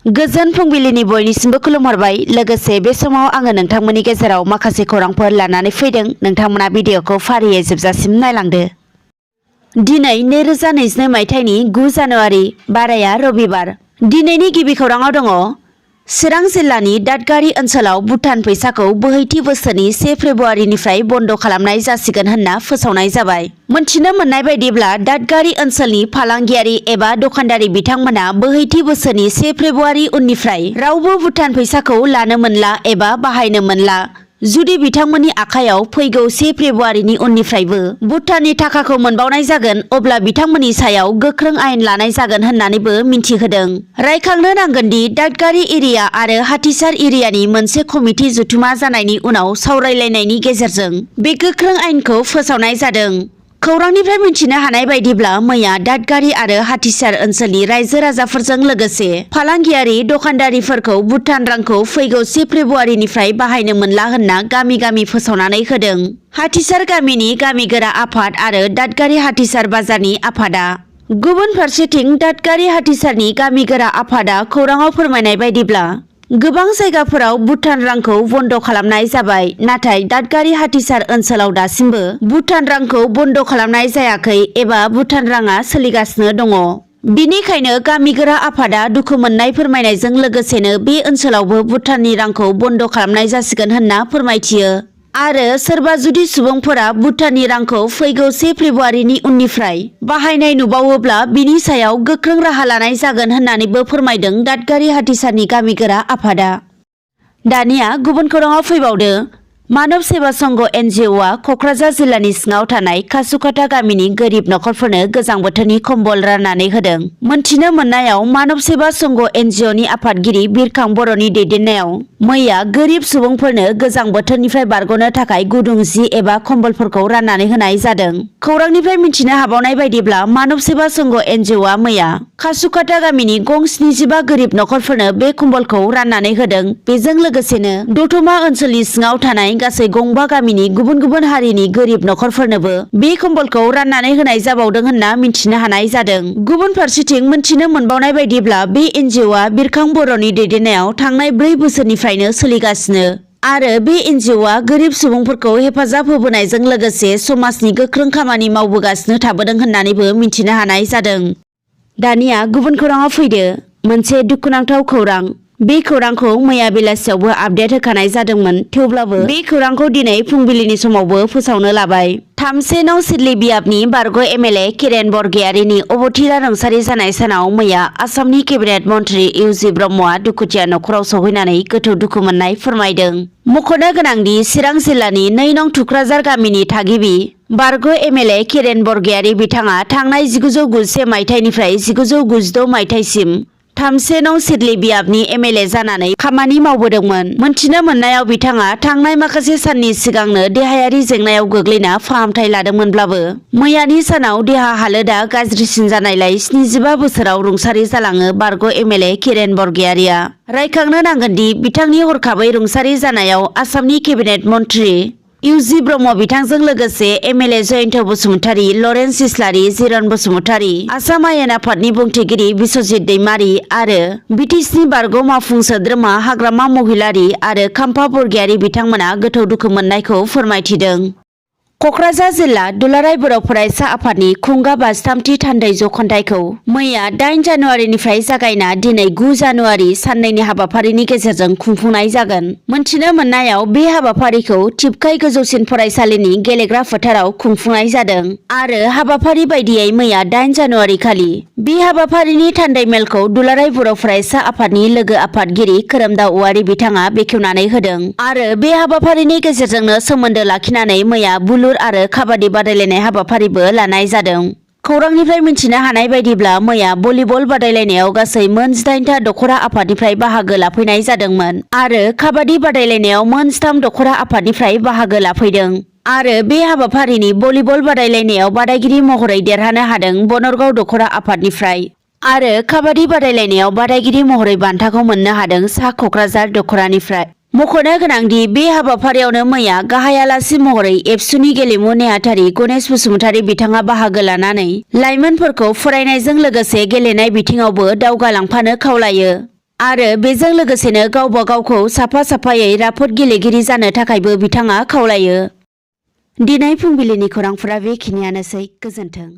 गोजोन फुंबिलिनि बयनिसिमबो खुलुमहरबाय। लोगोसे बे समाव आङो नोंथांमोननि गेजेराव माखासे खौरांफोर लानानै फैदों। नोंथांमोना भिडिअखौ फारियै जोबजासिम नायलांदो। दिनै 2022 मायथाइनि 9 जानुवारि, बाराया रबिबार। दिनैनि गिबि खौराङाव दङ। चिरां जिल्लानि दादगारि ओनसोलाव भुटान फैसाखौ बोहैथि बोसोरनि 1 फेब्रुआरिनिफ्राय बन्द खालामनाय जासिगोन होनना फोसावनाय जाबाय। मोनथिनो मोननाय बायदिब्ला दादगारि ओनसोलनि फालांगियारि एबा दखानदारि बिथांमोना बोहैथि बोसोरनि 1 फेब्रुआरि उननिफ्राय रावबो भुटान फैसाखौ लानो मोनला एबा बाहायनो मोनला। जुदि बिथांमोननि आखायाव फैगौ 1 फेब्रुआरिनि उननिफ्रायबो भुटाननि थाखाखौ मोनबावनाय जागोन, अब्ला बिथांमोननि सायाव गोख्रों आयेन लानाय जागोन होननानैबो मिन्थिहोदों। रायखांनो नांगोनदि दादगारि एरिया आरो हाथिसार एरियानि मोनसे कमिटि जथुमा जानायनि उनाव सावरायलायनायनि गेजेरजों बे गोख्रों आयेनखौ फोसावनाय जादों। खौरांनिफ्राय मिन्थिनो हानाय बायदिब्ला मैया दादगारि आरो हाथिसार ओनसोलनि रायजो राजाफोरजों लोगोसे फालांगियारि दखानदारिफोरखौ भुटान रांखौ फैगौ 1 फेब्रुआरिनिफ्राय बाहायनो मोनला होनना गामि गामि फोसावनानै होदों। हाथिसार गामिनि गामिगोरा आफाद आरो दादगारि हाथिसार बाजारनि आफादा। गुबुन फारसेथिं दादगारि हाथिसारनि गामिगोरा आफादा खौराङाव फोरमायनाय बायदिब्ला गोबां जायगाफोराव भुटान रांखौ बन्द खालामनाय जाबाय, नाथाय दादगारि हाथिसार ओनसोलाव दासिमबो भुटान रांखौ बन्द खालामनाय जायाखै एबा भुटान राङा सोलिगासिनो दङ। बिनिखायनो गामिगोरा आफादा दुखु मोननाय फोरमायनायजों लोगोसेनो बे ओनसोलावबो भुटाननि रांखौ बन्द खालामनाय जासिगोन होनना फोरमायथियो। आरो सोरबा जुदि सुबुंफोरा भुटाननि रांखौ फैगौ 1 फेब्रुआरिनि उननिफ्राय बाहायनाय नुबावोब्ला बिनि सायाव गोख्रों राहा लानाय जागोन होननानैबो फोरमायदों दादगारि हाथिसारनि गामिगोरा आफादा। दानिया गुबुन खौराङाव फैबावदो। मानब सेवा संघ NGOआ कक्राझार जिल्लानि सिङाव थानाय खासुखाथा गामिनि गोरिब नखरफोरनो गोजां बोथोरनि कम्बल राननानै होदों। मोनथिनो मोननायाव मानब सेवा संघ NGOनि आफादगिरि बिरखां बर'नि दैदेननायाव मैया गोरिब सुबुंफोरनो गोजां बोथोरनिफ्राय बारग'नो थाखाय गुदुं जि एबा कम्बलफोरखौ राननानै होनाय जादों। खौरांनिफ्राय मिन्थिनो हाबावनाय बायदिब्ला मानब सेवा संघ NGOआ मैया खासुखाथा गामिनि गं 75 गोरिब नखरफोरनो बे कम्बलखौ राननानै होदों। बेजों लोगोसेनो दतमा ओनसोलनि सिङाव थानाय गासै गंबा गामिनि गुबुन गुबुन हारिनि गोरिब नखरफोरनोबो बे कम्बलखौ राननानै होनाय जाबावदों होनना मिन्थिनो हानाय जादों। गुबुन फारसेथिं मोनथिनो मोनबावनाय बायदिब्ला बे NGOआ बिरखां बर'नि दैदेननायाव थांनाय 4 बोसोरनिफ्रायनो सोलिगासिनो आरो बे NGOआ गोरिब सुबुंफोरखौ हेफाजाब होबोनायजों लोगोसे समाजनि गोख्रों खामानि मावबोगासिनो थाबोदों होननानैबो मिन्थिनो हानाय जादों। दानिया गुबुन खौराङाव फैदो। मोनसे दुखुनांथाव खौरां। बे खौरांखौ मैया बेलासियावबो आपडेट होखानाय जादोंमोन, थेवब्लाबो बे खौरांखौ दिनै फुंबिलिनि समावबो फोसावनो लाबाय। 3 सिदली बियाबनि बारग' MLA किरेन बरगयारिनि अबथिरा रुंसारि जानाय सानाव मैया आसामनि केबिनेट मन्थ्रि इउजि ब्रह्मआ दुखुथिया नखराव सौहैनानै गोथौ दुखु मोननाय फोरमायदों। मख'नो गोनांदि चिरां जिल्लानि 2 नं थुक्राझार गामिनि थागिबि बारग' MLA किरेन बरगयारि बिथाङा थांनाय 1991 मायथाइनिफ्राय 1996 मायथाइसिम 3 नं सिदली बियाबनि MLA जानानै खामानि मावबोदोंमोन। मोनथिनो मोननायाव बिथाङा थांनाय माखासे साननि सिगांनो देहायारि जेंनायाव गोग्लैना फाहामथाय लादोंमोनब्लाबो मैयानि सानाव देहा हालोदा गाज्रिसिन जानायलाय 75 बोसोराव रुंसारि जालाङो बारग' MLA किरेन बरगयारिया। रायखांनो नांगोनदि बिथांनि हरखाबै रुंसारि जानायाव आसामनि केबिनेट मन्थ्रि इउजि ब्रह्म बिथांजों लोगोसे MLA जयन्त बसुमतारी, लरेन्स इस्लारि, जिरन बसुमतारी, आसाम आयेन आफादनि बुंथिगिरि बिस्वजित दैमारी आरो BTSनि बारग' मावफुं सोद्रोमा हाग्रामा महिलारी आरो खाम्फा बरगयारी बिथांमोना गोथौ दुखु मोननायखौ फोरमायथिदों। कक्राझार जिल्ला दुलाराय बर' फरायसा आफादनि खुंगा 53थि थान्दै जख'न्थाइखौ मैया 8 जानुवारिनिफ्राय जागायना दिनै 9 जानुवारि साननैनि हाबाफारिनि गेजेरजों खुंफुंनाय जागोन। मोनथिनो मोननायाव बे हाबाफारिखौ थिपकाइ गोजौसिन फरायसालिनि गेलेग्रा फोथाराव खुंफुंनाय जादों आरो हाबाफारि बायदियै मैया 8 जानुवारि खालि बे हाबाफारिनि थान्दै मेलखौ दुलाराय बर' फरायसा आफादनि लोगो आफादगिरि खोरोमदाव औवारी बिथाङा बेखेवनानै होदों आरो बे हाबाफारिनि गेजेरजोंनो सोमोन्दो लाखिनानै मैया बुलुर आरो काबादि बादायलायनाय हाबाफारिबो लानाय जादों। खौरांनिफ्राय मिन्थिनो हानाय बायदिब्ला मैया भलिबल बादायलायनायाव गासै मोन 18था दख'रा आफादनिफ्राय बाहागो लाफैनाय जादोंमोन आरो काबादि बादायलायनायाव मोन 3 दख'रा आफादनिफ्राय बाहागो लाफैदों आरो बे हाबाफारिनि भलिबल बादायलायनायाव बादायगिरि महरै देरहानो हादों बनरगाव दख'रा आफादनिफ्राय आरो काबादि बादायलायनायाव बादायगिरि महरै बान्थाखौ मोननो हादों सा कक्राझार दख'रानिफ्राय। मख'नो गोनांदि बे हाबाफारियावनो मैया गाहाय आलासि महरै एबसुनि गेलेमु नेहाथारि गणेश बसुमतारी बिथाङा बाहागो लानानै लाइमोनफोरखौ फरायनायजों लोगोसे गेलेनाय बिथिङावबो दावगालांफानो खावलायो आरो बेजों लोगोसेनो गावबा गावखौ साफा साफायै राफोद गेलेगिरि जानो थाखायबो बिथाङा खावलायो। दिनै फुंबिलिनि खौरांफोरा बेखिनियानोसै। गोजोन्थों।